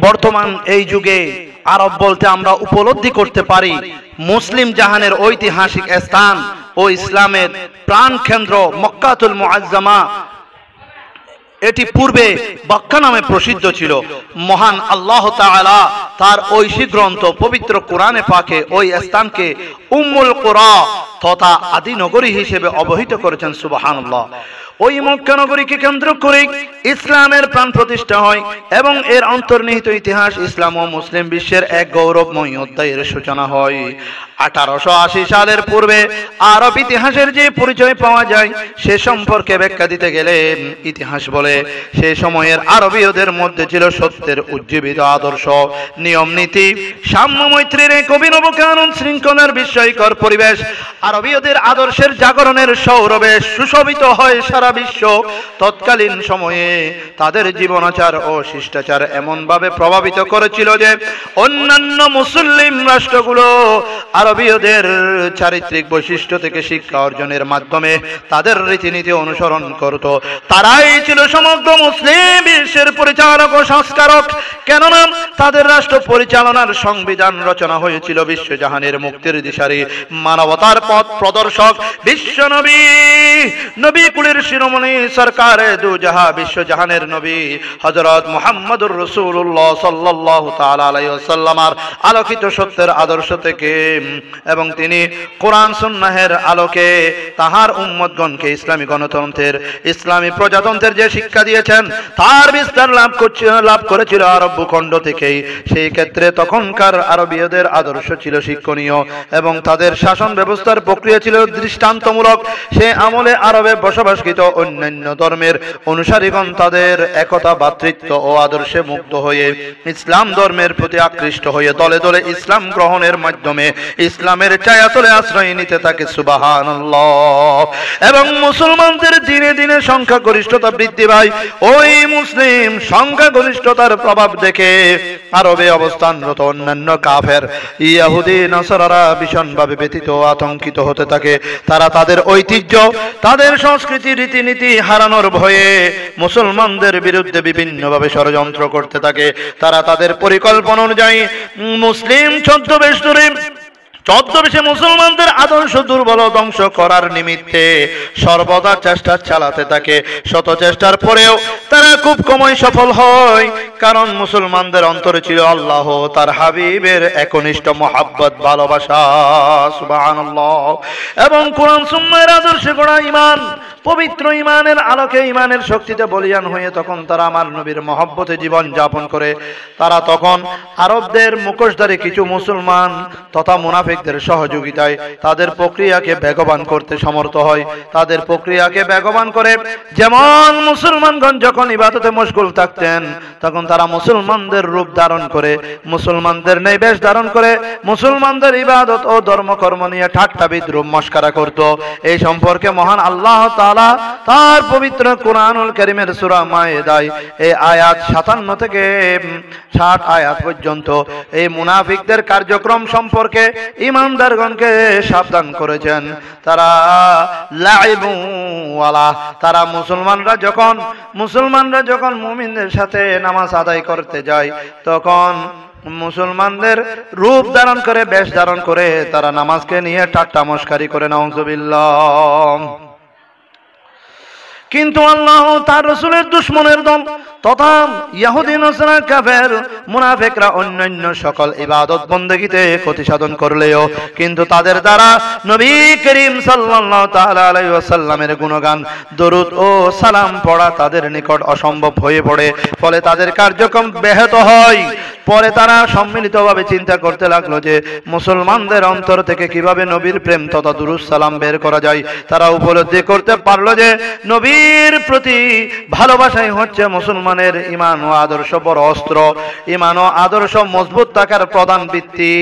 বর্তমান এই যুগে আরব বলতে আমরা উপলব্ধি করতে পারি মুসলিম জাহানের ঐতিহাসিক স্থান ও ইসলামের প্রাণ কেন্দ্র মক্কাতুল মুআজ্জামা। এটি পূর্বে মক্কা নামে প্রসিদ্ধ ছিল। মহান আল্লাহ তাআলা তার ঐশী গ্রন্থ পবিত্র কোরআনে পাকে ওই স্থানকে উম্মুল কুরা তথা আদি নগরী হিসেবে অবহিত করেছেন। সুবহানাল্লাহ। ওই মক্কা নগরীকে কেন্দ্র করে ইসলামের প্রাণ প্রতিষ্ঠা হয় এবং এর অন্তর্নিহিত ইতিহাস ইসলাম ও মুসলিম বিশ্বের এক গৌরবময় অধ্যায়ের সূচনা হয়। 1880 সালের পূর্বে আরব ইতিহাসের যে পরিচয় পাওয়া যায় সে সম্পর্কে ব্যাখ্যা দিতে গেলে ইতিহাস বলে সে সময়ের আরবীয়দের মধ্যে ছিল সত্যের উজ্জীবিত আদর্শ, নিয়ম নীতি, সাম্য মৈত্রীর এক অভিনব কানুন শৃঙ্খলার বিস্ময়কর পরিবেশ। আরবীয়দের আদর্শের জাগরণের সৌরভে সুশোভিত হয় সারা বিশ্ব। তৎকালীন সময়ে তাদের জীবনাচার ও শিষ্টাচার এমনভাবে প্রভাবিত করেছিল যে অন্যান্য মুসলিম রাষ্ট্রগুলো আরবীয়দের চারিত্রিক বৈশিষ্ট্য থেকে শিক্ষা অর্জনের মাধ্যমে তাদের রীতিনীতি অনুসরণ করত। তারাই ছিল সমগ্র মুসলিম বিশ্বের পরিচালক ও সংস্কারক, কেননা তাদের রাষ্ট্র পরিচালনার সংবিধান রচনা হয়েছিল বিশ্বজাহানের মুক্তির দিশারি, মানবতার পথ প্রদর্শক বিশ্ব নবী কুলের শিরোমণি সরকারে দুজাহা বিশ্বজাহানের নবী হযরত মুহাম্মদুর রাসূলুল্লাহ সাল্লাল্লাহু তাআলা আলাইহি ওয়াসাল্লামের আলোকিত সত্যের আদর্শ থেকে এবং তিনি কোরআন সুন্নাহের আলোকে তাহার উম্মতগণকে ইসলামী গণতন্ত্রের, ইসলামী প্রজাতন্ত্রের যে শিক্ষা দিয়েছেন তার বিস্তার লাভ করেছিল আরব ভূখণ্ড থেকেই। সেই ক্ষেত্রে তখনকার আরবীয়দের আদর্শ ছিল শিক্ষণীয় এবং তাদের শাসন ব্যবস্থার প্রক্রিয়া ছিল দৃষ্টান্তমূলক। সে আমলে আরবে বসবাসকৃত অন্যান্য ধর্মের অনুসারীগণ তাদের একতা, ভ্রাতৃত্ব ও আদর্শে মুগ্ধ হয়ে ইসলাম ধর্মের প্রতি আকৃষ্ট হয়ে দলে দলে ইসলাম গ্রহণের মাধ্যমে ইসলামের ছায়াতলে আশ্রয় নিতে থাকে। সুবহানাল্লাহ। এবং মুসলমানদের দিনে দিনে সংখ্যাগরিষ্ঠতা বৃদ্ধি পায়। ওই মুসলিম সংখ্যাগরিষ্ঠতার প্রভাব দেখে আরবে অবস্থানরত অন্যান্য কাফের ইহুদি নাসারারা ভীষণভাবে ব্যথিত ও আতঙ্কিত হতে থাকে। তারা তাদের ঐতিহ্য, তাদের সংস্কৃতি, রীতিনীতি হারানোর ভয়ে মুসলমানদের বিরুদ্ধে বিভিন্নভাবে ষড়যন্ত্র করতে থাকে। তারা তাদের পরিকল্পনা অনুযায়ী মুসলিম ছদ্মবেশে মুসলমানদের আদর্শ দুর্বল ধ্বংস করার নিমিত্তে সর্বদা চেষ্টা চালাতে থাকে। শত চেষ্টার পরেও তারা খুব কমই সফল হয়, কারণ মুসলমানদের অন্তরে ছিল আল্লাহ তার হাবিবের একনিষ্ঠ মহাব্বত, ভালোবাসা। সুবহানাল্লাহ। এবং কোরআন সুন্নাহর আদর্শে গড়া ঈমান, পবিত্র ঈমানের আলোকে, ঈমানের শক্তিতে বলিয়ান হয়ে তখন তারা আমার নবীর মহব্বতে জীবন যাপন করে। তারা তখন আরবদের মুখোশধারী কিছু মুসলমান তথা মুনাফিকদের সহযোগিতায় তাদের প্রক্রিয়াকে বেগবান করতে সমর্থ হয়। তাদের প্রক্রিয়াকে বেগবান করে, যেমন মুসলমানগণ যখন ইবাদতে মশগুল থাকতেন তখন তারা মুসলমানদের রূপ ধারণ করে, মুসলমানদের ন্যায় বেশ ধারণ করে মুসলমানদের ইবাদত ও ধর্মকর্ম নিয়ে ঠাট্টা বিদ্রুপ মস্করা করত। এই সম্পর্কে মহান আল্লাহ তাআলা তার পবিত্র কুরআনুল কারীমের সূরা মায়েদায় এই আয়াত 57 থেকে 60 আয়াত পর্যন্ত এই মুনাফিকদের কার্যক্রম সম্পর্কে ঈমানদারগণকে সাবধান করেছেন। তারা লাইবু ওয়ালা, তারা মুসলমানরা যখন মুমিনদের সাথে নামাজ আদায় করতে যায় তখন মুসলমানদের রূপ ধারণ করে, বেশ ধারণ করে তারা নামাজকে নিয়ে ঠাট্টা মশকারি করে। নাউযুবিল্লাহ। কিন্তু আল্লাহ তার রাসূলের দুশমনের দল তথা ইহুদি নাসারা কাফের মুনাফিকরা অন্যান্য সকল ইবাদত বন্দেগীতে ক্ষতি সাধন করলেও কিন্তু তাদের দ্বারা নবী করিম সাল্লাল্লাহু তাআলা আলাইহি ওয়াসাল্লামের গুণগান, দরুদ ও সালাম পড়া তাদের নিকট অসম্ভব হয়ে পড়ে। ফলে তাদের কার্যক্রম ব্যাহত হয়। পরে তারা সম্মিলিতভাবে চিন্তা করতে লাগলো যে মুসলমানদের অন্তর থেকে কিভাবে নবীর প্রেম তথা দুরূদ সালাম বের করা যায়। তারা উপলব্ধি করতে পারলো যে নবীর প্রতি ভালোবাসাই হচ্ছে মুসলমানের ঈমান ও আদর্শ বড় অস্ত্র, ঈমান ও আদর্শ মজবুত থাকার প্রধান ভিত্তি।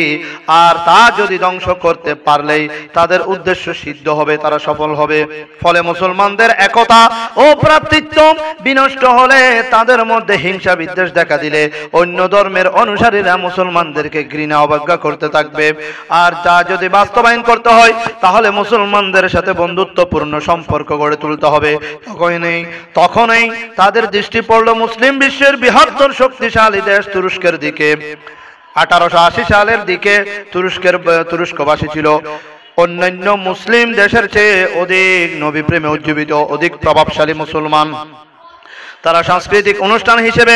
আর তা যদি ধ্বংস করতে পারলেই তাদের উদ্দেশ্য সিদ্ধ হবে, তারা সফল হবে। ফলে মুসলমানদের একতা ও ভ্রাতৃত্ব বিনষ্ট হলে, তাদের মধ্যে হিংসা বিদ্বেষ দেখা দিলে অন্য ধর্মের অনুসারীরা মুসলমানদেরকে ঘৃণা অবজ্ঞা করতে থাকবে। আর তা যদি বাস্তবায়ন করতে হয় তাহলে মুসলমানদের সাথে বন্ধুত্বপূর্ণ সম্পর্ক গড়ে তুলতে হবে। তখনই তাদের দৃষ্টি পড়ল মুসলিম বিশ্বের বৃহত্তর শক্তিশালী দেশ তুরস্কের দিকে। 1880 সালের দিকে তুরস্কবাসী ছিল অন্যান্য মুসলিম দেশের চেয়ে অধিক নবী প্রেমে উজ্জীবিত, অধিক প্রভাবশালী মুসলমান। তারা সাংস্কৃতিক অনুষ্ঠান হিসেবে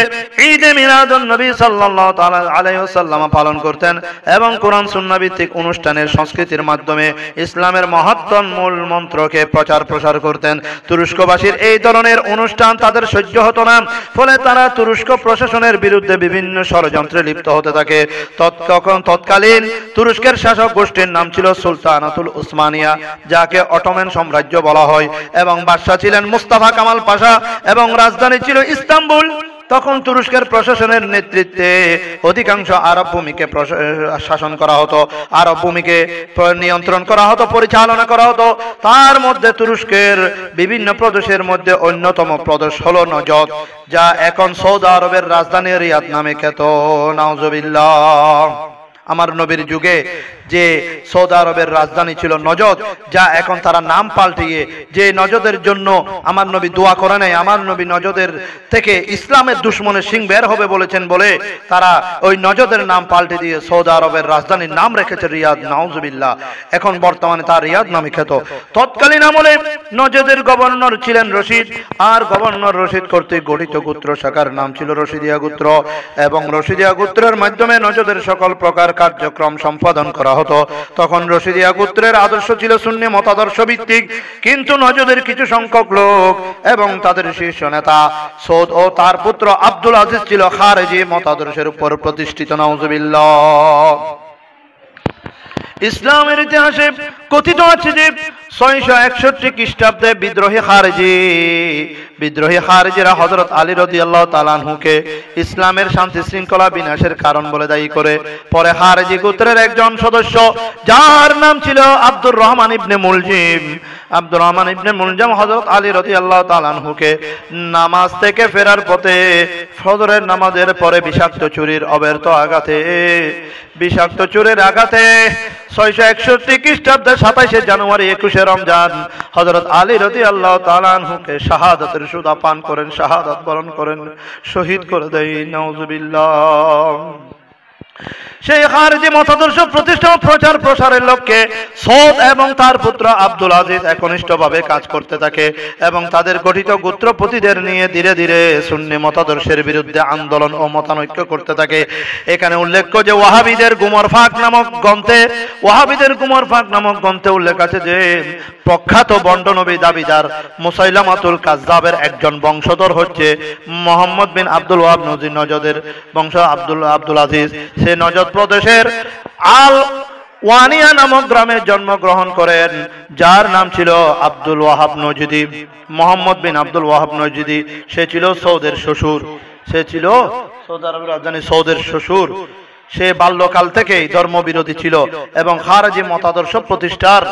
ঈদে মিলাদুন নবী সাল্লাল্লাহু তাআলা আলাইহি ওয়াসাল্লাম পালন করতেন এবং কোরআন সুন্নাহ ভিত্তিক অনুষ্ঠানের সংস্কৃতির মাধ্যমে ইসলামের মহত্তম মূল মন্ত্রকে প্রচার প্রসার করতেন। তুরস্কবাসীর এই ধরনের অনুষ্ঠান তাদের সহ্য হতো না, ফলে তারা তুরস্ক প্রশাসনের বিরুদ্ধে বিভিন্ন ষড়যন্ত্রে লিপ্ত হতে থাকে। তৎকালীন তুরস্কের শাসক গোষ্ঠীর নাম ছিল সুলতানাতুল উসমানিয়া, যাকে অটোমান সাম্রাজ্য বলা হয়, এবং বাদশা ছিলেন মুস্তাফা কামাল পাশা এবং রাজধানী ছিল ইস্তাম্বুল। তখন তুরস্কের প্রশাসনের নেতৃত্বে অধিকাংশ আরব ভূমিকে শাসন করা হতো, আরব ভূমিকে নিয়ন্ত্রণ করা হতো, পরিচালনা করা হতো। তার মধ্যে তুরস্কের বিভিন্ন প্রদেশের মধ্যে অন্যতম প্রদেশ হলো নজদ, যা এখন সৌদি আরবের রাজধানী রিয়াদ নামে খ্যাত। নাউজুবিল্লাহ। আমার নবীর যুগে যে সৌদি আরবের রাজধানী ছিল নজদ, যা এখন তারা নাম পাল্টিয়ে, যে নজদের জন্য আমার নবী দোয়া করে নাই, আমার নবী নজদের থেকে ইসলামের দুশ্মনের সিং বের হবে বলেছেন বলে তারা ওই নজদের নাম পাল্টে দিয়ে সৌদি আরবের রাজধানীর নাম রেখেছে রিয়াদ। নাউজুবিল্লাহ। এখন বর্তমানে তার রিয়াদ নামে খ্যাত। তৎকালীন আমলে নজদের গভর্নর ছিলেন রশিদ, আর গভর্নর রশিদ কর্তৃক গঠিত গোত্র শাখার নাম ছিল রশিদিয়া গোত্র, এবং রশিদিয়া গোত্রের মাধ্যমে নজদের সকল প্রকার কার্যক্রম সম্পাদন করা হতো। তখন রশিদিয়া গোত্রের আদর্শ ছিল সুন্নি মতাদর্শ ভিত্তিক, কিন্তু নজদের কিছু সংখ্যক লোক এবং তাদের শীর্ষ নেতা সৌদ ও তার পুত্র আব্দুল আজিজ ছিল খারেজি মতাদর্শের উপর প্রতিষ্ঠিত। নাউজুবিল্লাহ। ইসলামের ইতিহাসে কথিত আছে যে 661 খ্রিস্টাব্দে বিদ্রোহী খারেজিরা হযরত আলী রাদিয়াল্লাহু তাআলা আনহুকে ইসলামের শান্তি শৃঙ্খলা বিনাশের কারণ বলে দায়ী করে পরে খারেজি গোত্রের একজন সদস্য, যার নাম ছিল আব্দুর রহমান ইবনে মুলজাম হযরত আলী রাদিয়াল্লাহু তাআলা আনহুকে নামাজ থেকে ফেরার পথে ফজরের নামাজের পরে বিষাক্ত চুরির আঘাতে 661 খ্রিস্টাব্দে 27শে জানুয়ারি 21শে রমজান হযরত আলী রাদিয়াল্লাহু তাআলা আনহুকে শাহাদাতের সুদা পান করেন, শাহাদাত বরণ করেন, শহীদ করে দেয়। নাউজুবিল্লাহ। সেই খারেজি মতাদর্শ প্রতিষ্ঠা ও প্রচার প্রসারের লক্ষ্যে সৌদ এবং তার পুত্র আব্দুল আজিজ একনিষ্ঠভাবে কাজ করতে থাকে এবং তাদের গঠিত গোত্রপতিদের নিয়ে ধীরে ধীরে সুন্নি মতাদর্শের বিরুদ্ধে আন্দোলন ও মতানৈক্য করতে থাকে। এখানে উল্লেখ্য যে ওয়াহাবিদের গুমর ফাঁক নামক গ্রন্থে উল্লেখ আছে যে প্রখ্যাত বন্ড নবী দাবিদার মুসাইলামাতুল কাজ্জাবের একজন বংশধর হচ্ছে মুহাম্মদ বিন আব্দুল ওয়াহাব নজদের বংশ আব্দুল আজিজ। সে নজদ প্রদেশের আল ওয়ানিয়া নামক গ্রামে জন্মগ্রহণ করেন, যার নাম ছিল আব্দুল ওয়াহাব নজদি। মোহাম্মদ বিন আব্দুল ওয়াহাব নজদি সে ছিল সৌদের শ্বশুর, সৌদি আরবের রাজধানী সৌদের শ্বশুর। সে বাল্যকাল থেকেই ধর্মবিরোধী ছিল এবং খারেজি মতাদর্শ প্রতিষ্ঠার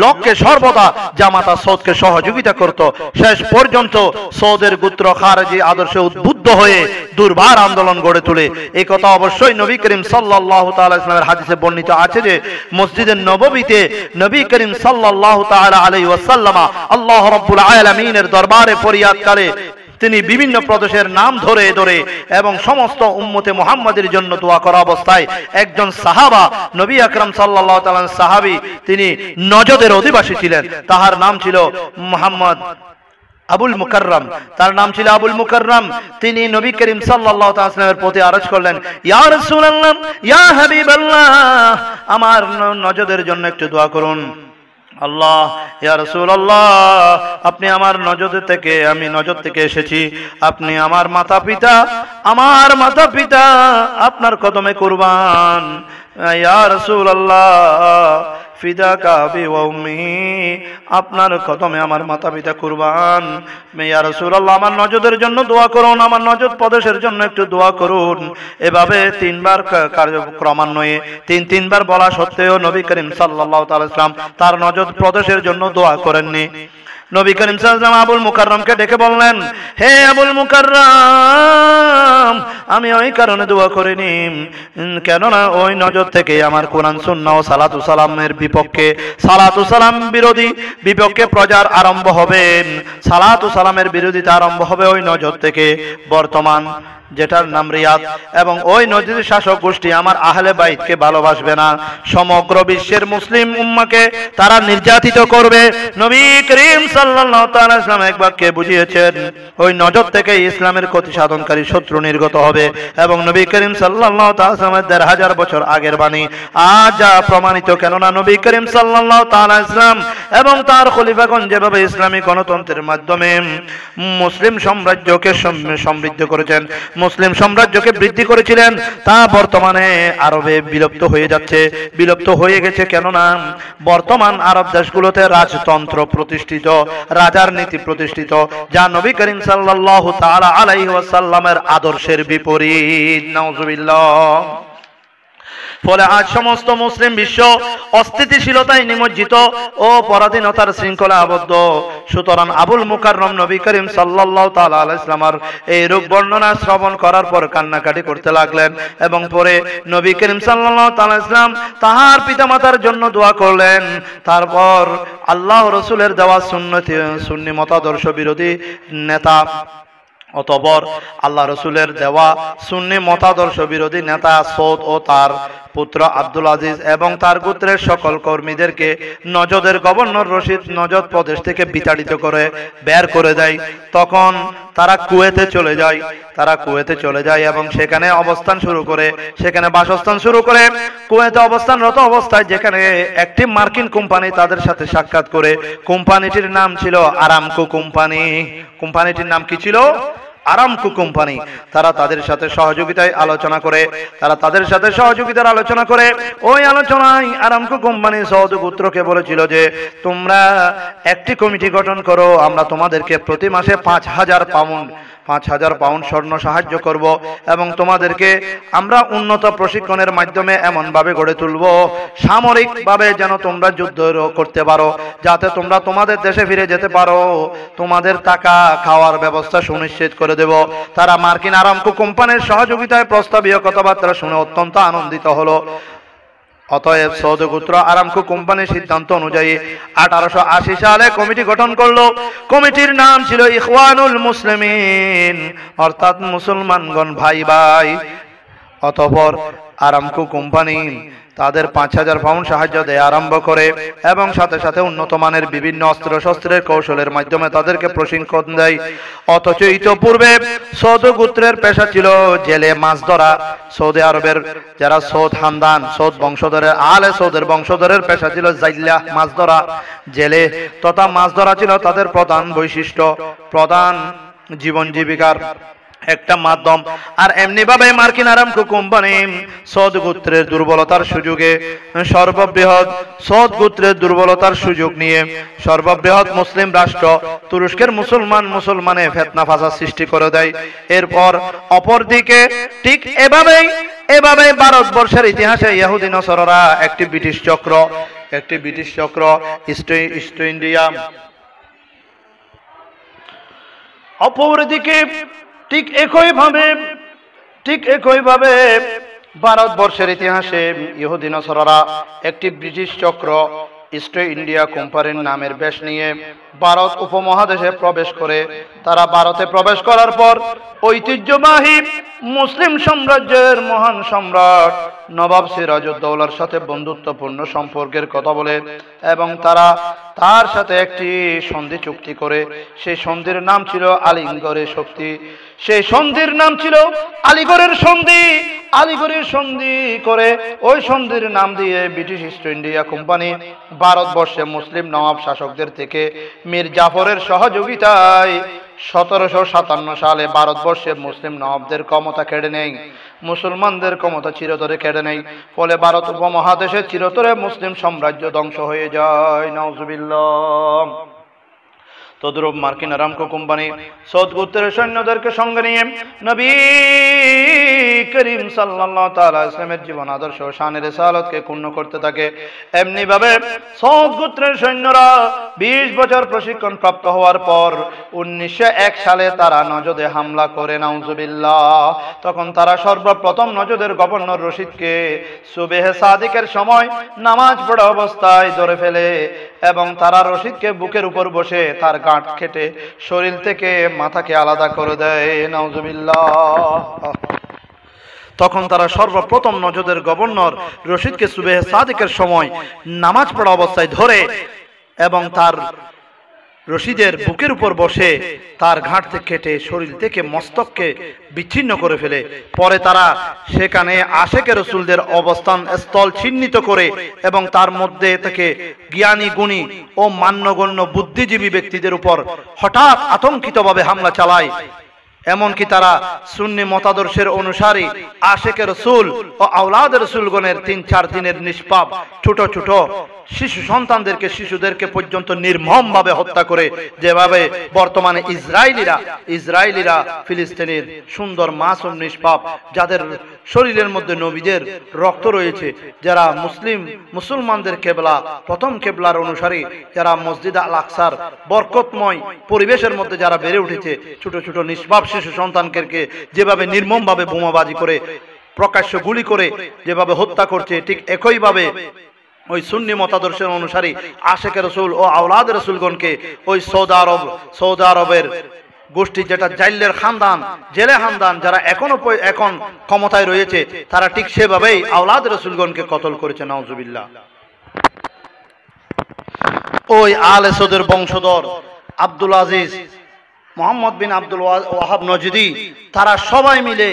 লক্ষ্যে সর্বদা জামাতা সৌদকে সহযোগিতা করত। শেষ পর্যন্ত সৌদের গোত্র খারেজি আদর্শে উদ্বুদ্ধ হয়ে দুর্বার আন্দোলন গড়ে তোলে। এই কথা অবশ্যই নবী করিম সাল্লাল্লাহু তাআলা ইসলামের হাদিসে বর্ণিত আছে যে মসজিদের নববীতে নবী করিম সাল্লাল্লাহু তাআলা আলাইহি ওয়াসাল্লাম আল্লাহ রাব্বুল আলামিনের দরবারে ফরিয়াদকালে তিনি বিভিন্ন প্রদেশের নাম ধরে ধরে এবং সমস্ত উম্মতে মুহাম্মাদের জন্য দোয়া করা অবস্থায় একজন সাহাবা, নবী আকরাম সাল্লাল্লাহু তাআলা সাহাবী, তিনি নজদের অধিবাসী ছিলেন। তাহার নাম ছিল মুহাম্মদ আবুল মুকাররম, তার নাম ছিল আবুল মুকাররম। তিনি নবী করিম সাল্লাল্লাহু তাআলা সাল্লামের প্রতি আরজ করলেন, ইয়া রাসূলুল্লাহ, ইয়া হাবিবাল্লাহ, আমার নজদের জন্য একটু দোয়া করুন। আল্লাহ, ইয়া রাসূলুল্লাহ, আপনি আমার আমি নজদ থেকে এসেছি, আপনি আমার মাতা পিতা আপনার কদমে কুরবান। ইয়া রাসূলুল্লাহ, ফিদাকা আবি ওয়া উম্মি, আপনার কদমে আমার মাতা পিতা কুরবান। ইয়া রাসূলুল্লাহ, আমার নজদের জন্য দোয়া করুন, আমার নজদ প্রদেশের জন্য একটু দোয়া করুন। এভাবে তিনবার ক্রমান্বয়ে তিনবার বলা সত্ত্বেও নবী করিম সাল্লাল্লাহু তাআলা সাল্লাম তার নজদ প্রদেশের জন্য দোয়া করেননি। নবী করিম সাল্লাল্লাহু আলাইহি ওয়াসাল্লাম আবুল মুকাররমকে ডেকে বললেন, হে আবুল মুকাররম, আমি ওই কারণে দোয়া করিনি কেননা ওই নজর থেকে আমার কোরআন সুন্নাহ ও সালাতু সালামের বিপক্ষে, সালাতু সালাম বিপক্ষে প্রচার আরম্ভ হবে, সালাতু সালামের বিরোধিতা আরম্ভ হবে ওই নজর থেকে। বর্তমান যেটার নাম রিয়াদ, এবং ওই নজরের শাসক গোষ্ঠী আমার আহলে বাইতকে ভালোবাসবে না, সমগ্র বিশ্বের মুসলিম উম্মাহকে তারা নির্যাতিত করবে। নবী করিম সাল্লাল্লাহু তাআলা ইসলাম এক বাক্যে বুঝিয়েছেন, ওই নজর থেকে ইসলামের ক্ষতি সাধনকারী শত্রু নির্গত হবে। এবং নবী করিম সাল্লাল্লাহু তাআলা ইসলামের ১৫০০ বছর আগের বাণী আজ যা প্রমাণিত, কেননা নবী করিম সাল্লাল্লাহু তাআলা ইসলাম এবং তার খলিফাগণ যেভাবে ইসলামী গণতন্ত্রের মাধ্যমে মুসলিম সাম্রাজ্যকে সমৃদ্ধ করেছেন, মুসলিম সাম্রাজ্যকে বৃদ্ধি করেছিলেন, তা বর্তমানে আরবে বিলুপ্ত হয়ে যাচ্ছে, বিলুপ্ত হয়ে গেছে। কেননা বর্তমান আরব দেশগুলোতে রাজতন্ত্র প্রতিষ্ঠিত, রাজার নীতি প্রতিষ্ঠিত, যা নবী করিম সাল্লাল্লাহু তাআলা আলাইহি ওয়াসাল্লামের আদর্শের বিপরীত। নাউজুবিল্লাহ। ফলে আজ সমস্ত মুসলিম বিশ্ব অস্থিতিশীলতায় নিমজ্জিত ও পরাধীনতার শৃঙ্খলা আবদ্ধ। সুতরাং আবুল মুকাররম নবী করিম সাল্লাল্লাহু তাআলা আলাইহি ওয়াসাল্লামের এই রূপ বর্ণনা শ্রবণ করার পর কান্নাকাটি করতে লাগলেন, এবং পরে নবী করিম সাল্লাল্লাহু তাআলা আলাইহি ওয়াসাল্লাম তাহার পিতামাতার জন্য দোয়া করলেন। তারপর আল্লাহ রাসূলের দেওয়া সুন্নি মতাদর্শ বিরোধী নেতা, অতঃপর আল্লাহ রসুলের দেওয়া সুন্নি মতাদর্শ বিরোধী নেতা সৌদ ও তার পুত্র আব্দুল আজিজ এবং তার গোত্রের সকল কর্মীদেরকে নজদের গভর্নর রশিদ নজদ প্রদেশ থেকে বিতাড়িত করে বের করে দেয়। তখন তারা কুয়েতে চলে যায় এবং সেখানে অবস্থান শুরু করে, সেখানে বাসস্থান শুরু করে। কুয়েতে অবস্থানরত অবস্থায় যেখানে একটি মার্কিন কোম্পানি তাদের সাথে সাক্ষাৎ করে, কোম্পানিটির নাম ছিল আরামকো কোম্পানি। কোম্পানিটির নাম কি ছিল? Aramco company. তারা তাদের সাথে সহযোগিতার আলোচনা করে ওই আলোচনায় আরামকো কোম্পানি সৌদ গোত্রকে বলেছিল যে, তোমরা একটি কমিটি গঠন করো, আমরা তোমাদেরকে প্রতি মাসে ৫,০০০ পাউন্ড স্বর্ণ সাহায্য করব, এবং তোমাদেরকে আমরা উন্নত প্রশিক্ষণের মাধ্যমে এমন ভাবে গড়ে তুলব সামরিকভাবে যেন তোমরা যুদ্ধ করতে পারো, যাতে তোমরা তোমাদের দেশে ফিরে যেতে পারো। তোমাদের টাকা খাওয়ার ব্যবস্থা সুনিশ্চিত করে দেব। তারা মার্কিন আরামকো কোম্পানির সহযোগিতায় প্রস্তাবীয় কথাবার্তা শুনে অত্যন্ত আনন্দিত হলো। অতএব সৌদ গোত্র আরামকো কোম্পানির সিদ্ধান্ত অনুযায়ী 1880 সালে কমিটি গঠন করলো। কমিটির নাম ছিল ইখওয়ানুল মুসলিমিন, অর্থাৎ মুসলমানগণ ভাই ভাই। অতঃপর আরামকো কোম্পানি তাদের ৫,০০০ পাউন্ড সাহায্য দেয় আরম্ভ করে, এবং সাথে সাথে উন্নত মানের বিভিন্ন অস্ত্র শস্ত্রের কৌশলের মাধ্যমে তাদেরকে প্রশিক্ষণ দেয়। অথচ ইতোপূর্বে সৌদ গোত্রের পেশা ছিল জেলে মাছ ধরা। সৌদি আরবের যারা সৌদ খানদান, সৌদ বংশধরের, আলে সৌদের বংশধরের পেশা ছিল জাইল্লাহ, মাছ ধরা। জেলে তথা মাছ ধরা ছিল তাদের প্রধান বৈশিষ্ট্য, প্রধান জীবন জীবিকার একটা মাধ্যম। আর এমনি ভাবে মার্কিন আরামকো কোম্পানি সৌদ গোত্রের দুর্বলতার সুযোগ নিয়ে সর্ববৃহৎ মুসলিম রাষ্ট্র তুরস্কের মুসলমানে ফিতনা ফাসাদ সৃষ্টি করে দেয়। এরপর অপরদিকে ঠিক এভাবেই ভারতবর্ষের ইতিহাসে ইহুদি নসররা একটি ব্রিটিশ চক্র ইস্ট ইন্ডিয়া, অপরদিকে ঠিক একইভাবে ভারতবর্ষের ইতিহাসে ইহুদি নসররা একটি ব্রিটিশ চক্র ইস্ট ইন্ডিয়া কোম্পানির নামের বেশ নিয়ে ভারত উপমহাদেশে প্রবেশ করে। তারা ভারতে প্রবেশ করার পর ঐতিহ্যবাহী মুসলিম সাম্রাজ্যের মহান সম্রাট নবাব সিরাজউদ্দৌলার সাথে বন্ধুত্বপূর্ণ সম্পর্কের কথা বলে, এবং তারা তার সাথে একটি সন্ধি চুক্তি করে। সেই সন্ধির নাম ছিল আলিগড়ের চুক্তি। সেই সন্ধির নাম ছিল আলিগড়ের সন্ধি করে ওই সন্ধির নাম দিয়ে ব্রিটিশ ইস্ট ইন্ডিয়া কোম্পানি ভারতবর্ষে মুসলিম নবাব শাসকদের থেকে মীর জাফরের সহযোগিতায় 1757 সালে ভারতবর্ষে মুসলিম নবাবদের ক্ষমতা কেড়ে নেয়, মুসলমানদের ক্ষমতা চিরতরে কেড়ে নেয়। ফলে ভারত উপমহাদেশে চিরতরে মুসলিম সাম্রাজ্য ধ্বংস হয়ে যায়। নাউজুবিল্লাহ। তদ্রূপ মার্কিন আরামকো কোম্পানি সৌদ গোত্রের সৈন্যদেরকে সঙ্গে নিয়ে নবী করিম সাল্লাল্লাহু তাআলা ইসলামের জীবন আদর্শ শানে রিসালাতকে পূর্ণ করতে থাকে। এমনি ভাবে সৌদ গোত্রের সৈন্যরা 20 বছর প্রশিক্ষণ প্রাপ্ত হওয়ার পর 1901 সালে তারা নজদে হামলা করে, নাউজুবিল্লাহ। তখন তারা সর্বপ্রথম নজদের গভর্নর রশিদকে সুবহে সাদিকের সময় নামাজ পড়া অবস্থায় ধরে ফেলে এবং তারা রশিদকে বুকের উপর বসে তার গাঁট কেটে শরীর থেকে মাথাকে আলাদা করে দেয়, নাউজুবিল্লাহ। তখন তারা সর্বপ্রথম নজদের গভর্নর রশিদকে সুবহে সাদিকের সময় নামাজ পড়া অবস্থায় ধরে এবং তার রশিদের বুকের উপর বসে তার ঘাট থেকে কেটে শরীর থেকে মস্তককে বিচ্ছিন্ন করে ফেলে। পরে তারা সেখানে আশেকে রসুলদের অবস্থান স্থল চিহ্নিত করে এবং তার মধ্যে থেকে জ্ঞানী গুণী ও মান্যগণ্য বুদ্ধিজীবী ব্যক্তিদের উপর হঠাৎ আতঙ্কিতভাবে হামলা চালায়। এমনকি তারা সুন্নি মতাদর্শের অনুসারী আশেকে রসুল ও আওলাদ রসুলগণের 3-4 দিনের নিষ্পাপ ছোট ছোট শিশুদেরকে পর্যন্ত নির্মমভাবে হত্যা করে, যেভাবে বর্তমানে ইসরায়েলিরা ফিলিস্তিনের সুন্দর মাসুম নিষ্পাপ যাদের শরীরের মধ্যে নবীদের রক্ত রয়েছে, যারা মুসলমানদের কেবলা প্রথম কেবলার অনুসারী, যারা মসজিদ আল আকসার বরকতময় পরিবেশের মধ্যে যারা বেড়ে উঠেছে, ছোট ছোট নিষ্পাপ শিশু সন্তানকে যেভাবে নির্মমভাবে বোমাবাজি করে প্রকাশ্য গুলি করে যেভাবে হত্যা করছে, ঠিক একইভাবে ওই সুন্নি মতাদর্শের অনুসারী আশেকে রসুল ও আওলাদ রসুলগণকে ওই সৌদি আরবের গোষ্ঠী, যেটা জাইলের খানদান, জেলে খানদান, যারা এখন ক্ষমতায় রয়েছে, তারা ঠিক সেভাবেই আওলাদ রসুলগণকে কতল করেছে, নাউজুবিল্লাহ। ওই আলে সৌদের বংশধর আব্দুল আজিজ, মোহাম্মদ বিন আব্দুল ওয়াহাব নজদি, তারা সবাই মিলে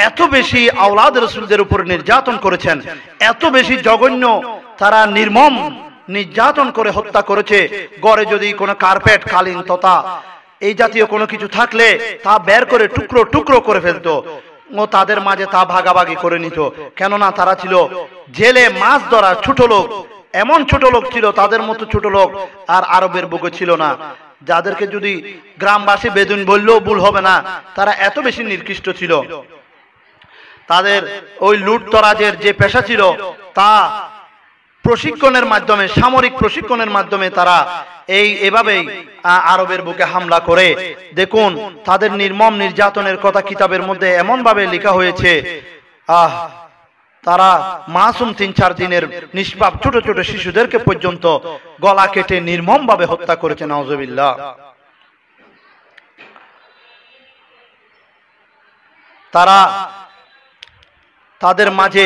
এত বেশি আওলাদ রসুলদের উপর নির্যাতন করেছেন, এত বেশি জঘন্য তারা নির্মম নির্যাতন করে হত্যা করেছে। গড়ে যদি কোনো কার্পেট, কালিন তথা এই জাতীয় কোনো কিছু থাকলে তা বের করে টুকরো টুকরো করে ফেলতো ও তাদের মাঝে তা ভাগাভাগি করে নিত। কেননা তারা ছিল জেলে মাছ ধরা ছোট লোক, এমন ছোট লোক ছিল, তাদের মতো ছোট লোক আর আরবের বুকে ছিল না, যাদেরকে যদি গ্রামবাসী বেদুইন বললেও ভুল হবে না। তারা এত বেশি নিকৃষ্ট ছিল। তাদের ওই লুটতরাজের যে পেশা ছিল তা প্রশিক্ষণের মাধ্যমে, সামরিক প্রশিক্ষণের মাধ্যমে তারা এভাবেই আরবের বুকে হামলা করে। দেখুন তাদের নির্মম নির্যাতনের কথা কিতাবের মধ্যে এমন ভাবে লেখা হয়েছে, তারা মাসুম 3-4 দিনের নিষ্পাপ ছোট ছোট শিশুদেরকে পর্যন্ত গলা কেটে নির্মম ভাবে হত্যা করেছে, নাউজুবিল্লাহ। তারা তাদের মাঝে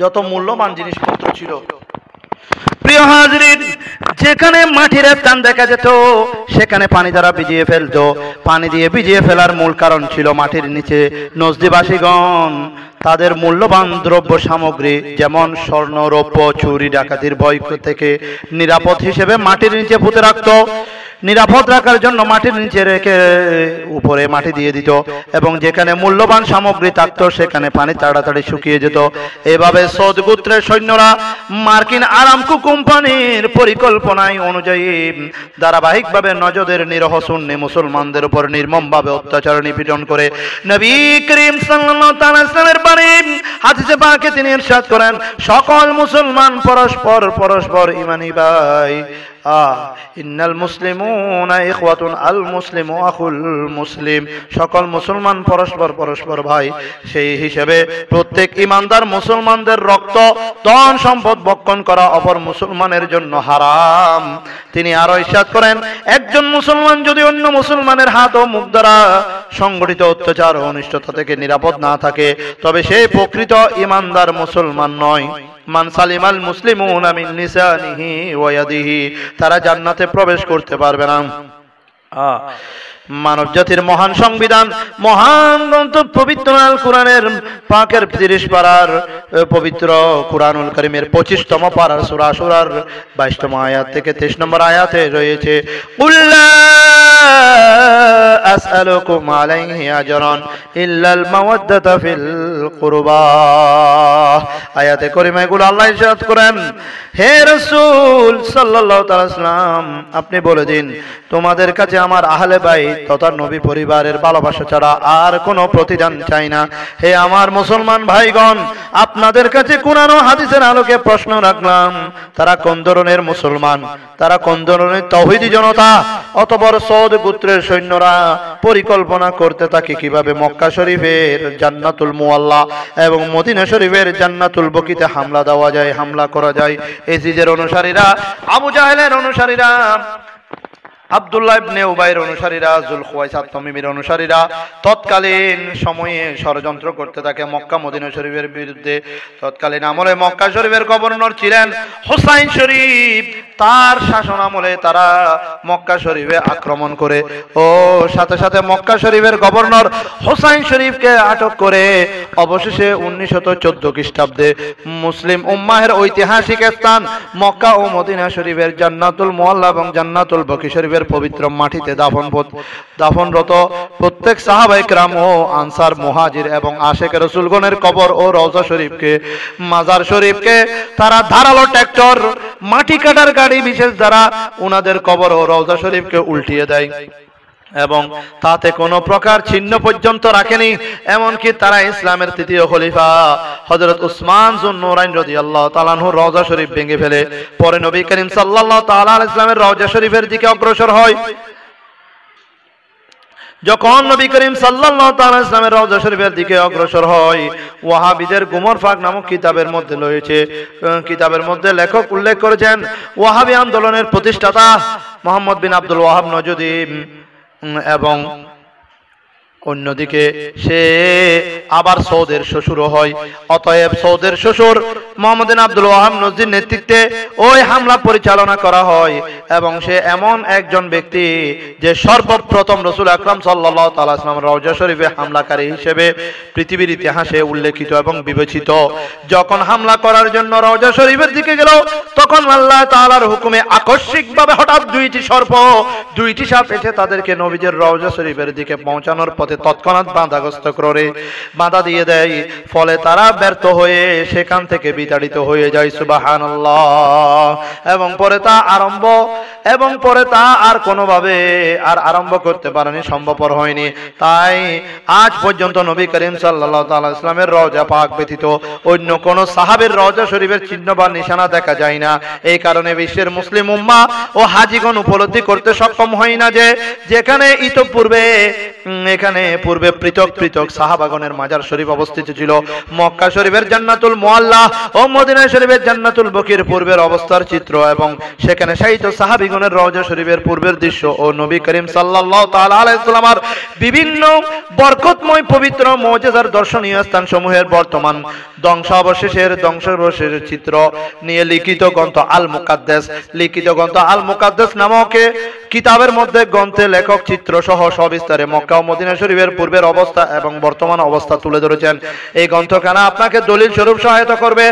যত মূল্যবান জিনিসপত্র ছিল, প্রিয় হাজরিন, যেখানে মাটির স্থান দেখা যেত সেখানে পানি দ্বারা ভিজিয়ে ফেলতো। পানি দিয়ে ভিজিয়ে ফেলার মূল কারণ ছিল মাটির নিচে নজদিবাসীগণ তাদের মূল্যবান দ্রব্য সামগ্রী যেমন স্বর্ণ, রৌপ্য, চুরি ডাকাতির ভয় থেকে নিরাপদ হিসেবে মাটির নিচে পুঁতে রাখত। নিরাপদ রাখার জন্য মাটির নিচে রেখে উপরে মাটি দিয়ে দিত এবং যেখানে মূল্যবান সামগ্রী থাকতো সেখানে পানি তাড়াতাড়ি শুকিয়ে যেত। এভাবে সৌদ গোত্রের সৈন্যরা মার্কিন আরামকো কোম্পানির পরিকল্পনায় অনুযায়ী ধারাবাহিকভাবে নজদের নিরহ সুন্নি মুসলমানদের উপর নির্মমভাবে অত্যাচার নিপীড়ন করে। নবী করিম সাল্লাল্লাহু তাআলা সাল্লামের বাণী হাদিসে পাকে তিনি ইরশাদ করেন, সকল মুসলমান পরস্পর ঈমানি ভাই। ইন্নাল মুসলিমুনা ইখওয়াতুন, আল মুসলিমু আখুল মুসলিম, সকল মুসলমান পরস্পর ভাই। সেই হিসেবে প্রত্যেক ঈমানদার মুসলমানদের রক্ত, ধন সম্পদ ভক্ষণ করা অপর মুসলমানের জন্য হারাম। তিনি আরো ইরশাদ করেন, একজন মুসলমান যদি অন্য মুসলমানের হাত ও মুখ দ্বারা সংগঠিত অত্যাচার ও অনিষ্টতা থেকে নিরাপদ না থাকে তবে সে প্রকৃত ঈমানদার মুসলমান নয়। মান সালিমাল মুসলিমুনা মিন লিসানিহি ওয়া ইয়াদিহি, তারা জান্নাতে প্রবেশ করতে পারবে না। মানব জাতির মহান সংবিধান, মহান গ্রন্থ পবিত্র আল কোরআনের পাকের 30 পারার পবিত্র কুরআনুল কারীমের 25তম পারার সূরা সূরার 22তম আয়াত থেকে 23 নম্বর আয়াতে রয়েছে, উল্লা আসআলুকুম আলাইহি আজরান ইল্লাল মাওয়াদ্দাতা ফিল কুরবা। আয়াতে কারিমা এগুলো আল্লাহ ইরশাদ করেন, হে রাসূল সাল্লাল্লাহু তাআলা সাল্লাম, আপনি বলে দিন তোমাদের কাছে আমার আহলে বাইত তথা নবী পরিবারের ভালোবাসা ছাড়া আর কোনো প্রতিদান চাই না। হে আমার মুসলমান ভাইগণ, আপনাদের কাছে কোরআন ও হাদিসের আলোকে প্রশ্ন রাখলাম, তারা কোন ধরনের মুসলমান, তারা কোন ধরনের তাওহীদি জনতা? অতঃপর সৌদ গোত্রের সৈন্যরা পরিকল্পনা করতে থাকে কিভাবে মক্কা শরীফের জান্নাতুল মুআল্লা এবং মদিনা শরীফের জান্নাতুল বকিতে হামলা দেওয়া যায়, হামলা করা যায়। এজিদের অনুসারীরা, আবু জাহেলের অনুসারীরা, আব্দুল্লাহ ইবনে উবাইর অনুসারীরা, যুলখুয়াইসাত তামিমির অনুসারীরা তৎকালীন সময়ে ষড়যন্ত্র করতে থাকে মক্কা মদিনা শরীফের বিরুদ্ধে। তৎকালীন আমলে মক্কা শরীফের গভর্নর ছিলেন হুসাইন শরীফ। তার শাসন আমলে তারা মক্কা শরীফে আক্রমণ করে ও সাথে সাথে মক্কা শরীফের গভর্নর হুসাইন শরীফকে আটক করে অবশেষে 1914 খ্রিস্টাব্দে মুসলিম উম্মাহের ঐতিহাসিক স্থান মক্কা ও মদিনা শরীফের জান্নাতুল মুআল্লা এবং জান্নাতুল বকি শরীফের পবিত্র মাটিতে দাফনরত প্রত্যেক সাহাবায়ে কেরাম ও আনসার, মুহাজির এবং আশিক রাসূলগণের কবর ও রওজা শরীফকে, মাজার শরীফকে তারা ধারালো ট্রাক্টর, মাটি কাটার গাড়ি বিশেষ দ্বারা উনাদের কবর ও রওজা শরীফকে উল্টিয়ে দেয় এবং তাতে কোনো প্রকার চিহ্ন পর্যন্ত রাখেনি। এমনকি তারা ইসলামের তৃতীয় খলিফা হযরত উসমান যুন্নুরাইন রাদিয়াল্লাহু তাআলা আনহুর রওজা শরীফ ভেঙে ফেলে পরে নবী করিম সাল্লাল্লাহু তাআলা আলাইহি ওয়াসাল্লামের রওজা শরীফের দিকে অগ্রসর হয়। যখন নবী করিম সাল্লাল্লাহু তাআলা আলাইহি ওয়াসাল্লামের রওজা শরীফের দিকে অগ্রসর হয়, ওয়াহাবিদের গুমর ফাক নামক কিতাবের মধ্যে রয়েছে, কিতাবের মধ্যে লেখক উল্লেখ করেছেন ওয়াহাবি আন্দোলনের প্রতিষ্ঠাতা মুহাম্মদ বিন আব্দুল ওয়াহাব নজদি, এবং অন্যদিকে সে আবার সৌদের শ্বশুরও হয়। অতএব সৌদের শ্বশুর মুহাম্মদ বিন আব্দুল ওয়াহাব নজদির নেতৃত্বে ওই হামলা পরিচালনা করা হয় এবং সে এমন একজন ব্যক্তি যে সর্বপ্রথম রাসূল আকরাম সাল্লাল্লাহু তাআলা আলাইহি ওয়াসাল্লাম রওজা শরীফে হামলাকারী হিসেবে পৃথিবীর ইতিহাসে উল্লেখিত এবং বিবেচিত। যখন হামলা করার জন্য রওজা শরীফের দিকে গেল, তখন আল্লাহ তাআলার হুকুমে আকস্মিকভাবে হঠাৎ দুইটি সর্প, দুইটি সাপ এসে তাদেরকে নবীজির রওজা শরীফের দিকে পৌঁছানোর পথে তৎক্ষণাৎ বাধাগ্রস্ত করে বাধা দিয়ে দেয়। ফলে তারা ব্যর্থ হয়ে সেখান থেকে বিতাড়িত হয়ে যায়। সুবহানাল্লাহ। এবং পরে তা আর কোনোভাবে আর আরম্ভ করতে পারেনি, সম্ভবপর হয়নি। তাই আজ পর্যন্ত নবী করিম সাল্লাল্লাহু তাআলা আলাইহি ওয়াসাল্লামের রওজা পাক ব্যতীত অন্য কোন সাহাবীর রওজা শরীফের চিহ্ন বা নিশানা দেখা যায় না। এই কারণে বিশ্বের মুসলিম উম্মাহ ও হাজীগণ উপলব্ধি করতে সক্ষম হয় না যে যেখানে পূর্বে পৃথক পৃথক সাহাবাগণের মাজার শরীফ অবস্থিত ছিল, মক্কা শরীফের জান্নাতুল মুআল্লা ও মদিনা শরীফের জান্নাতুল বকির পূর্বের অবস্থার চিত্র এবং সেখানে শায়িত সাহাবীগণের রওজা শরীফের পূর্বের দৃশ্য ও নবী করিম সাল্লাল্লাহু তাআলা আলাইহি ওয়াসাল্লামের বিভিন্ন বরকতময় পবিত্র মুজিজার দর্শনীয় স্থান সমূহের বর্তমান ধ্বংসাবশেষের চিত্র নিয়ে লিখিত গ্রন্থ আল মুকাদ্দাস নামক কিতাবের মধ্যে গ্রন্থে লেখক চিত্র সহ সবিস্তারে মক্কা ও মদিনা শরীফের পূর্বের অবস্থা এবং বর্তমান অবস্থা তুলে ধরেছেন। এই গ্রন্থখানা আপনাকে দলিল স্বরূপ সহায়তা করবে।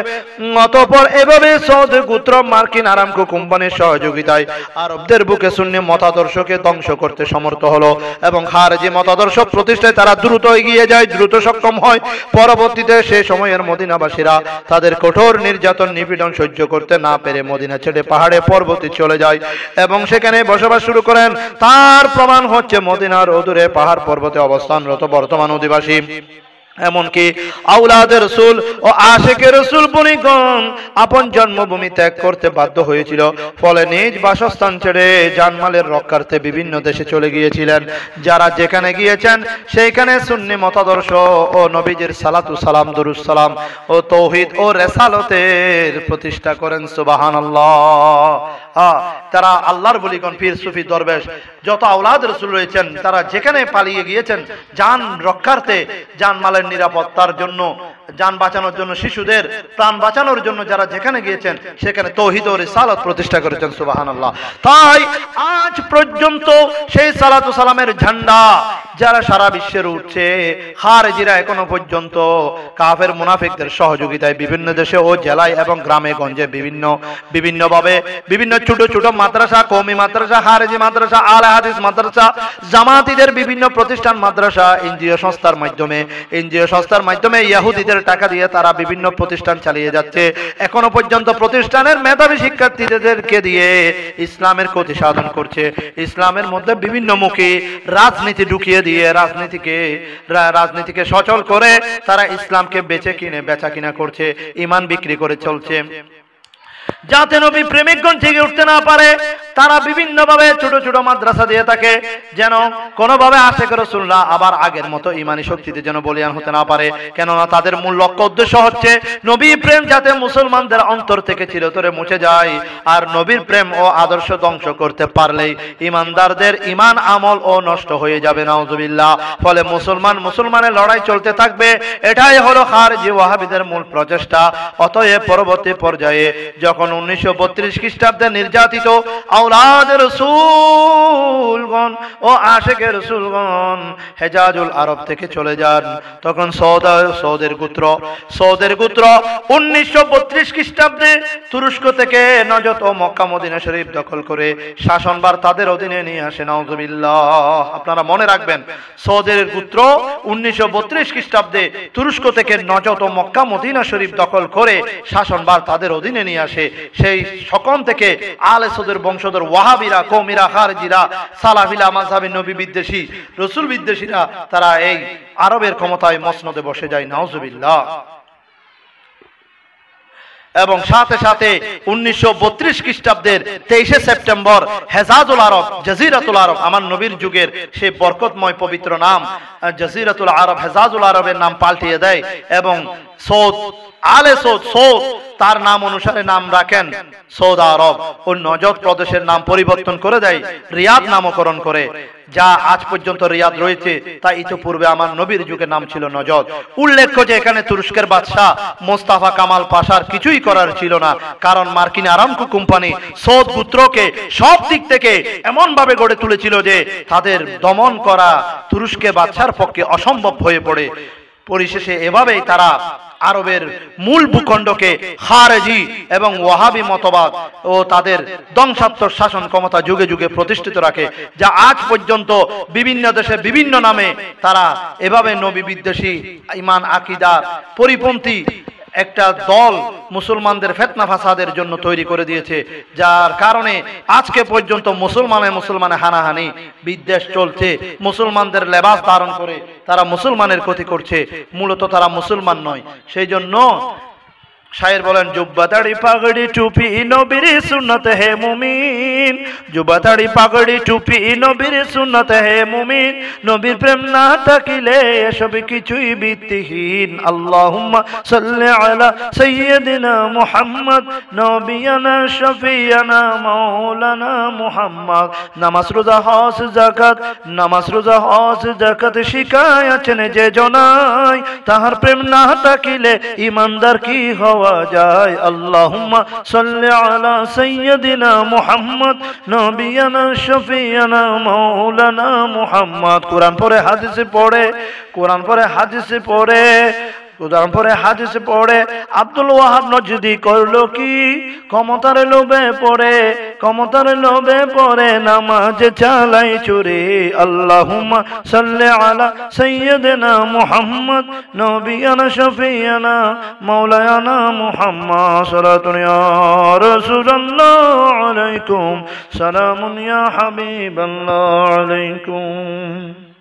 অতঃপর এভাবে সৌদ গোত্র মার্কিন আরামকো কোম্পানির সহযোগিতায় আরবদের বুকে সুন্নি মতাদর্শকে ধ্বংস করতে সমর্থ হলো এবং খারেজি মতাদর্শ প্রতিষ্ঠায় তারা দ্রুত এগিয়ে যায়, দ্রুত সক্ষম হয়। পরবর্তীতে সে সময়ের মদিনাবাসীরা তাদের কঠোর নির্যাতন নিপীড়ন সহ্য করতে না পেরে মদিনা ছেড়ে পাহাড়ে পর্বতে চলে যায় এবং সেখানে বসবাস শুরু করেন। তার প্রমাণ হচ্ছে মদিনার অদূরে পাহাড় পর্বতে অবস্থানরত বর্তমান অধিবাসী। এমনকি আওলাদের রাসূল ও আশিকের রাসূল বনিগণ আপন জন্মভূমি ত্যাগ করতে বাধ্য হয়েছিল। ফলে নিজ বাসস্থান ছেড়ে জানমালের রক্ষার্থে বিভিন্ন দেশে চলে গিয়েছিলেন। যারা যেখানে গিয়েছেন সেইখানে সুন্নি মতাদর্শ ও নবীজির সালাতু সালাম, দুরূদ সালাম ও তাওহীদ ও রিসালাতের প্রতিষ্ঠা করেন। সুবহানাল্লাহ। তারা আল্লাহর বলিগণ, পীর, সুফি, দরবেশ যত আওলাদ রাসূল রয়েছেন তারা যেখানে পালিয়ে গিয়েছেন জান রক্ষার্থে, জানমালের নিরাপত্তার জন্য, জান বাঁচানোর জন্য, শিশুদের প্রাণ বাঁচানোর জন্য যারা যেখানে গিয়েছেন সেখানে তাওহীদ ও রিসালাত প্রতিষ্ঠা করেছেন। সুবহানাল্লাহ। তাই আজ পর্যন্ত সেই সালাতু সালামের ঝান্ডা যারা সারা বিশ্বের উঠছে, খারেজিরা এখনো পর্যন্ত কাফের মুনাফিকদের সহযোগিতায় বিভিন্ন দেশে ও জেলায় এবং গ্রামে গঞ্জে বিভিন্নভাবে বিভিন্ন ছোট ছোট মাদ্রাসা, কওমি মাদ্রাসা, খারেজি মাদ্রাসা, আলে হাদিস মাদ্রাসা, জামাতিদের বিভিন্ন প্রতিষ্ঠান, মাদ্রাসা, এনজিও সংস্থার মাধ্যমে বিদেশীয় সংস্থার মাধ্যমে ইহুদিদের টাকা দিয়ে তারা বিভিন্ন প্রতিষ্ঠান চালিয়ে যাচ্ছে। এখনো পর্যন্ত প্রতিষ্ঠানের মেধাবী শিক্ষার্থীদেরকে দিয়ে ইসলামের ক্ষতি সাধন করছে। ইসলামের মধ্যে বিভিন্নমুখী রাজনীতি ঢুকিয়ে দিয়ে রাজনীতিকে সচল করে তারা ইসলামকে বেচা কিনা করছে, ঈমান বিক্রি করে চলছে। যাতে নবী প্রেমিকগণ জেগে উঠতে না পারে তারা বিভিন্ন ভাবে ছোট ছোট মাদ্রাসা দিয়ে থাকে, যেন কোনোভাবে আশেক রাসূলুল্লাহ আবার আগের মতো ঈমানি শক্তিতে যেন বলিয়ান হতে না পারে। কেননা তাদের মূল লক্ষ্য উদ্দেশ্য হচ্ছে নবী প্রেম যাতে মুসলমানদের অন্তর থেকে চিরতরে মুছে যায়। আর নবীর প্রেম ও আদর্শ ধ্বংস করতে পারলেই ঈমানদারদের ঈমান আমল ও নষ্ট হয়ে যাবে, নাউজুবিল্লাহ। ফলে মুসলমানের লড়াই চলতে থাকবে। এটাই হলো খারিজি ওয়াহাবিদের মূল প্রচেষ্টা। অতএব পরবর্তী পর্যায়ে যখন 1932 খ্রিস্টাব্দে নির্যাতিত আওলাদ রাসূলগণ ও আশিকে রাসূলগণ হেজাজুল আরব থেকে চলে যান, তখন সৌদের গোত্র 1932 খ্রিস্টাব্দে তুরস্ক থেকে নজদ ও মক্কা মদিনা শরীফ দখল করে শাসনভার তাদের অধীনে নিয়ে আসে, নাউজুবিল্লাহ। আপনারা মনে রাখবেন, সৌদের গোত্র 1932 খ্রিস্টাব্দে তুরস্ক থেকে নজদ ও মক্কা মদিনা শরীফ দখল করে শাসনভার তাদের অধীনে নিয়ে আসে। সেই সকম থেকে আলে সৌদের বংশধর ওয়াহাবিরা, কওমিরা, খারিজিরা, সালাফিরা, মাযহাবী নবী বিদ্বেষী, রাসূল বিদ্বেষীরা তারা এই আরবের ক্ষমতায় মসনদে বসে যায়, নাউজুবিল্লাহ। এবং সাথে সাথে 1932 খ্রিস্টাব্দের 23 সেপ্টেম্বর হেজাজুল আরব, জাজিরাতুল আরব, আমার নবীর যুগের সেই বরকতময় পবিত্র নাম জাজিরাতুল আরব, হেজাজুল আরবের নাম পাল্টিয়ে দেয় এবং সৌদ, আলে সৌদ তার নাম অনুসারে নাম রাখেন সৌদ আরব ও নজদ প্রদেশের নাম পরিবর্তন করে দেয়, রিয়াদ নামকরণ করে। যা আজ পর্যন্ত রিয়াদ রয়েছে তা ইতিপূর্বে আমার নবীর যুগে নাম ছিল নজদ। উল্লেখ্য যে এখানে তুরস্কের বাদশাহ মোস্তাফা কামাল পাশার কিছুই করার ছিল না, কারণ মার্কিন আরামকো কোম্পানি সৌদ গোত্রকে সব দিক থেকে এমন ভাবে গড়ে তুলেছিল যে তাদের দমন করা তুরস্কের বাদশার পক্ষে অসম্ভব হয়ে পড়ে। পরিশেষে এভাবেই তারা আরবের মূল ভূখণ্ডকে খারেজি এবং ওয়াহাবি মতবাদ ও তাদের ধ্বংসাত্মক শাসন ক্ষমতা যুগে যুগে প্রতিষ্ঠিত রাখে, যা আজ পর্যন্ত বিভিন্ন দেশে বিভিন্ন নামে তারা এভাবে নবী বিদ্বেষী, ঈমান আকীদার পরিপন্থী একটা দল মুসলমানদের ফিতনা ফাসাদের জন্য তৈরি করে দিয়েছে, যার কারণে আজকে পর্যন্ত মুসলমানে হানাহানি বিদ্বেষ চলছে। মুসলমানদের লেবাস ধারণ করে তারা মুসলমানের ক্ষতি করছে, মূলত তারা মুসলমান নয়। সেই জন্য শায়ের বলেন, জুব্বা দাড়ি পাগড়ি টুপি নবীর সুন্নত হে মুমিন, জুব্বা দাড়ি পাগড়ি টুপি নবীর সুন্নত হে মুমিন, নবীর প্রেম না থাকিলে এসব কিছুই ভিত্তিহীন। আল্লাহুম্মা সাল্লি আলা সাইয়্যিদিনা মুহাম্মদ নবিয়ানা শফিয়ানা মাওলানা মুহাম্মদ। নামাজ রোজা হজ যাকাত শিখায়াছেন যে জনাই, তাহার প্রেম না থাকিলে ঈমানদার কি হওয়া যায়। আল্লাহুম্মা সাল্লি আলা সাইয়্যিদিনা মুহাম্মদ নবিয়ানা শফিয়ানা মাওলানা মুহাম্মদ। কোরআন পড়ে হাদিসে পড়ে আব্দুল ওয়াহাব নজদি করলো কি, ক্ষমতার লোভে পড়ে নামাজ চালাই চুরি। আল্লাহুম্মা সাল্লি আলা সাইয়্যিদিনা মুহাম্মদ নবিয়ানা শফিয়ানা মাওলানা মুহাম্মদ। সালাতুন ইয়া রাসূলুল্লাহ আলাইকুম, সালামুন ইয়া হাবিবাল্লাহ আলাইকুম।